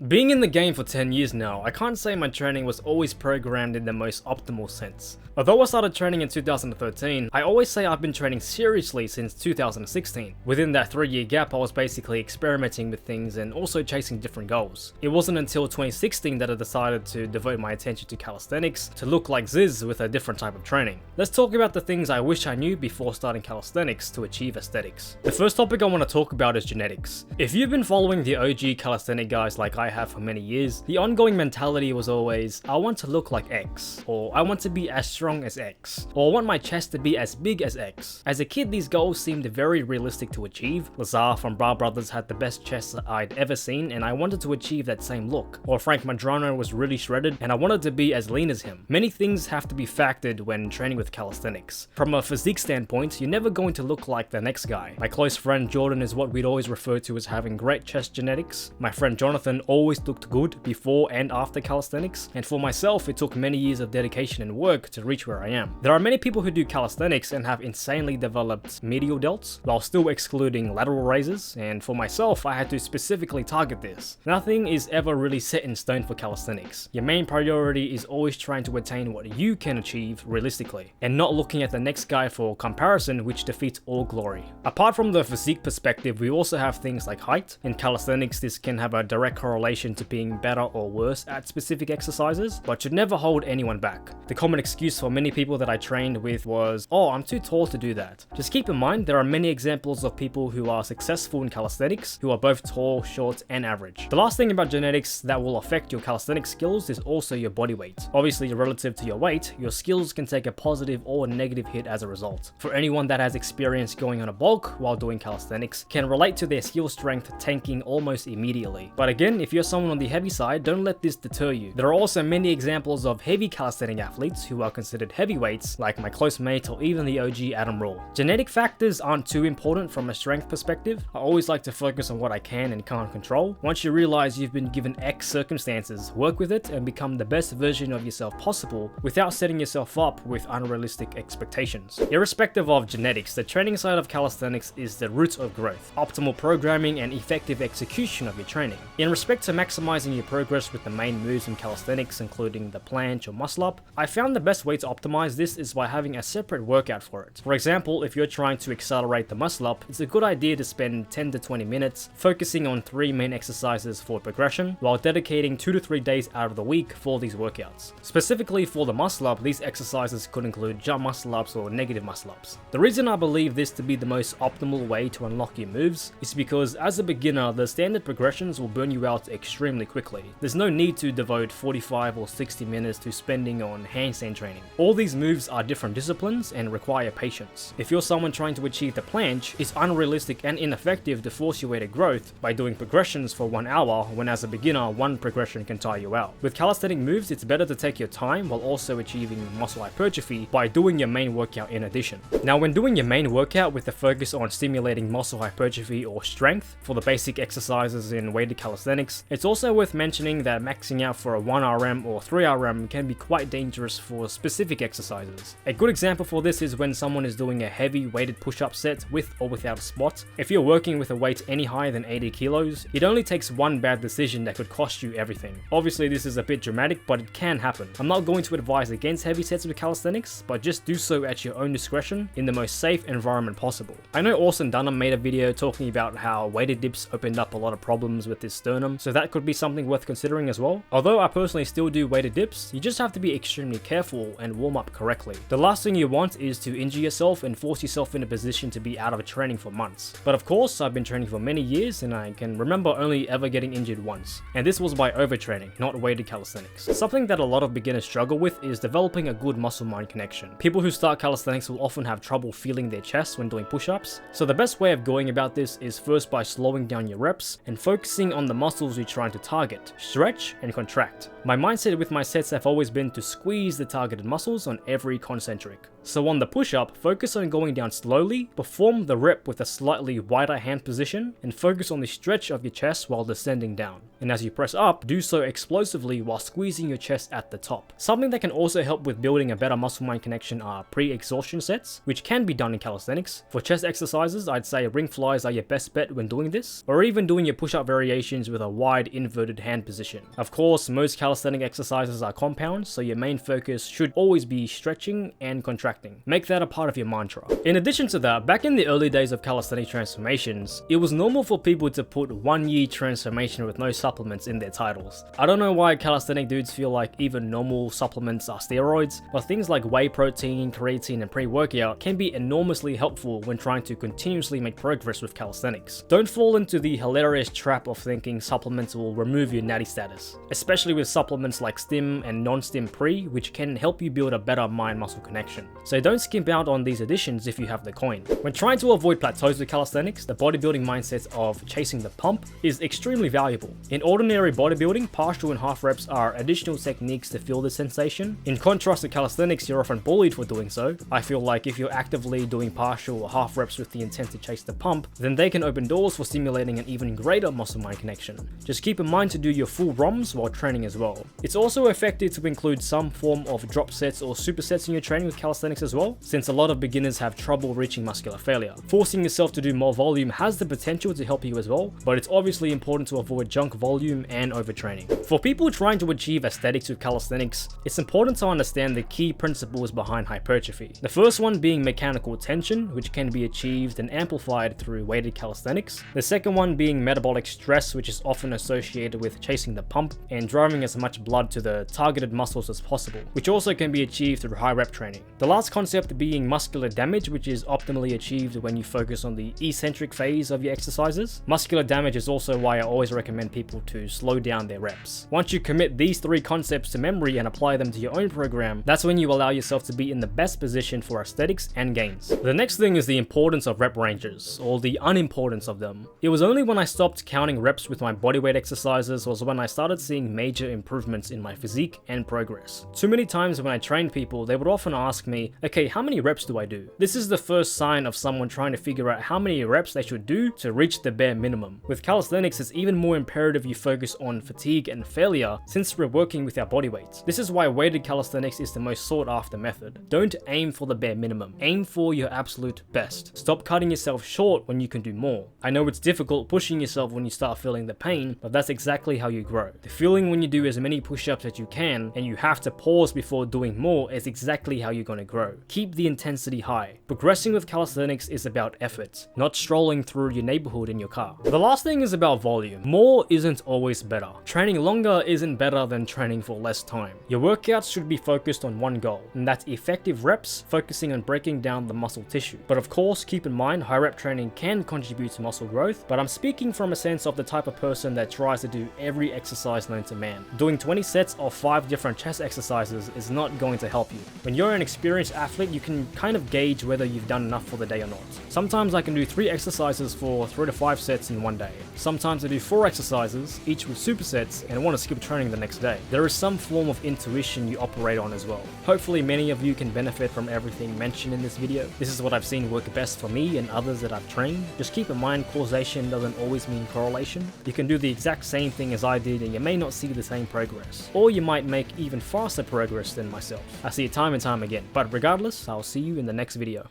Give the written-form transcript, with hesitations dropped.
Being in the game for 10 years now, I can't say my training was always programmed in the most optimal sense. Although I started training in 2013, I always say I've been training seriously since 2016. Within that 3-year gap, I was basically experimenting with things and also chasing different goals. It wasn't until 2016 that I decided to devote my attention to calisthenics to look like Ziz with a different type of training. Let's talk about the things I wish I knew before starting calisthenics to achieve aesthetics. The first topic I want to talk about is genetics. If you've been following the OG calisthenic guys like I have for many years, the ongoing mentality was always, I want to look like X, or I want to be as strong as X, or I want my chest to be as big as X. As a kid, these goals seemed very realistic to achieve. Lazar from Bra Brothers had the best chest I'd ever seen, and I wanted to achieve that same look. Or Frank Madrano was really shredded, and I wanted to be as lean as him. Many things have to be factored when training with calisthenics. From a physique standpoint, you're never going to look like the next guy. My close friend Jordan is what we'd always refer to as having great chest genetics. My friend Jonathan always looked good before and after calisthenics, and for myself, it took many years of dedication and work to reach where I am. There are many people who do calisthenics and have insanely developed medial delts while still excluding lateral raises, and for myself, I had to specifically target this. Nothing is ever really set in stone for calisthenics. Your main priority is always trying to attain what you can achieve realistically, and not looking at the next guy for comparison, which defeats all glory. Apart from the physique perspective, we also have things like height. In calisthenics, this can have a direct correlation to being better or worse at specific exercises, but should never hold anyone back. The common excuse for many people that I trained with was, oh, I'm too tall to do that. Just keep in mind, there are many examples of people who are successful in calisthenics who are both tall, short, and average. The last thing about genetics that will affect your calisthenics skills is also your body weight. Obviously, relative to your weight, your skills can take a positive or negative hit as a result. For anyone that has experience going on a bulk while doing calisthenics can relate to their skill strength tanking almost immediately. But again, if you're someone on the heavy side, don't let this deter you. There are also many examples of heavy calisthenic athletes who are considered heavyweights, like my close mate or even the OG Adam Raw. Genetic factors aren't too important from a strength perspective. I always like to focus on what I can and can't control. Once you realize you've been given X circumstances, work with it and become the best version of yourself possible without setting yourself up with unrealistic expectations. Irrespective of genetics, the training side of calisthenics is the root of growth, optimal programming and effective execution of your training. In respect to maximizing your progress with the main moves in calisthenics, including the planche or muscle up, I found the best way to optimize this is by having a separate workout for it. For example, if you're trying to accelerate the muscle up, it's a good idea to spend 10 to 20 minutes focusing on 3 main exercises for progression, while dedicating 2 to 3 days out of the week for these workouts. Specifically for the muscle up, these exercises could include jump muscle ups or negative muscle ups. The reason I believe this to be the most optimal way to unlock your moves is because as a beginner, the standard progressions will burn you out extremely quickly. There's no need to devote 45 or 60 minutes to spending on handstand training. All these moves are different disciplines and require patience. If you're someone trying to achieve the planche, it's unrealistic and ineffective to force your way to growth by doing progressions for 1 hour when as a beginner, one progression can tire you out. With calisthenic moves, it's better to take your time while also achieving muscle hypertrophy by doing your main workout in addition. Now, when doing your main workout with the focus on stimulating muscle hypertrophy or strength for the basic exercises in weighted calisthenics, it's also worth mentioning that maxing out for a 1RM or 3RM can be quite dangerous for specific exercises. A good example for this is when someone is doing a heavy weighted push-up set with or without a squat. If you're working with a weight any higher than 80 kilos, it only takes one bad decision that could cost you everything. Obviously, this is a bit dramatic, but it can happen. I'm not going to advise against heavy sets with calisthenics, but just do so at your own discretion in the most safe environment possible. I know Orson Dunham made a video talking about how weighted dips opened up a lot of problems with his sternum, so that could be something worth considering as well. Although I personally still do weighted dips, you just have to be extremely careful and warm up correctly. The last thing you want is to injure yourself and force yourself in a position to be out of training for months. But of course, I've been training for many years and I can remember only ever getting injured once. And this was by overtraining, not weighted calisthenics. Something that a lot of beginners struggle with is developing a good muscle-mind connection. People who start calisthenics will often have trouble feeling their chest when doing push-ups. So the best way of going about this is first by slowing down your reps and focusing on the muscles you're trying to target, stretch and contract. My mindset with my sets have always been to squeeze the targeted muscles on every concentric. So on the push-up, focus on going down slowly, perform the rep with a slightly wider hand position, and focus on the stretch of your chest while descending down. and as you press up, do so explosively while squeezing your chest at the top. Something that can also help with building a better muscle-mind connection are pre-exhaustion sets, which can be done in calisthenics. For chest exercises, I'd say ring flies are your best bet when doing this, or even doing your push-up variations with a wide inverted hand position. Of course, most calisthenic exercises are compounds, so your main focus should always be stretching and contracting. Make that a part of your mantra. In addition to that, back in the early days of calisthenic transformations, it was normal for people to put 1 year transformation with no supplements in their titles. I don't know why calisthenic dudes feel like even normal supplements are steroids, but things like whey protein, creatine, and pre-workout can be enormously helpful when trying to continuously make progress with calisthenics. Don't fall into the hilarious trap of thinking supplements will remove your natty status, especially with supplements like stim and non-stim pre, which can help you build a better mind-muscle connection. So don't skimp out on these additions if you have the coin. When trying to avoid plateaus with calisthenics, the bodybuilding mindset of chasing the pump is extremely valuable. In ordinary bodybuilding, partial and half reps are additional techniques to feel the sensation. In contrast to calisthenics, you're often bullied for doing so. I feel like if you're actively doing partial or half reps with the intent to chase the pump, then they can open doors for stimulating an even greater muscle-mind connection. Just keep in mind to do your full ROMs while training as well. It's also effective to include some form of drop sets or supersets in your training with calisthenics as well, since a lot of beginners have trouble reaching muscular failure. Forcing yourself to do more volume has the potential to help you as well, but it's obviously important to avoid junk volume and overtraining. For people trying to achieve aesthetics with calisthenics, it's important to understand the key principles behind hypertrophy. The first one being mechanical tension, which can be achieved and amplified through weighted calisthenics. The second one being metabolic stress, which is often associated with chasing the pump and driving as much blood to the targeted muscles as possible, which also can be achieved through high rep training. The last concept being muscular damage, which is optimally achieved when you focus on the eccentric phase of your exercises. Muscular damage is also why I always recommend people to slow down their reps. Once you commit these three concepts to memory and apply them to your own program, that's when you allow yourself to be in the best position for aesthetics and gains. The next thing is the importance of rep ranges, or the unimportance of them. It was only when I stopped counting reps with my bodyweight exercises was when I started seeing major improvements in my physique and progress. Too many times when I trained people, they would often ask me, okay, how many reps do I do? This is the first sign of someone trying to figure out how many reps they should do to reach the bare minimum. With calisthenics, it's even more imperative you focus on fatigue and failure since we're working with our body weights. This is why weighted calisthenics is the most sought after method. Don't aim for the bare minimum. Aim for your absolute best. Stop cutting yourself short when you can do more. I know it's difficult pushing yourself when you start feeling the pain, but that's exactly how you grow. The feeling when you do as many push-ups as you can and you have to pause before doing more is exactly how you're going to grow. Keep the intensity high. Progressing with calisthenics is about effort, not strolling through your neighborhood in your car. The last thing is about volume. More isn't always better. Training longer isn't better than training for less time. Your workouts should be focused on one goal, and that's effective reps, focusing on breaking down the muscle tissue. But of course, keep in mind, high rep training can contribute to muscle growth, but I'm speaking from a sense of the type of person that tries to do every exercise known to man. Doing 20 sets of 5 different chest exercises is not going to help you. When you're an experienced athlete, you can kind of gauge whether you've done enough for the day or not. Sometimes I can do 3 exercises for 3 to 5 sets in one day. Sometimes I do 4 exercises, each with supersets, and I want to skip training the next day. There is some form of intuition you operate on as well. Hopefully many of you can benefit from everything mentioned in this video. This is what I've seen work best for me and others that I've trained. Just keep in mind, causation doesn't always mean correlation. You can do the exact same thing as I did and you may not see the same progress. Or you might make even faster progress than myself. I see it time and time again. But regardless, I'll see you in the next video.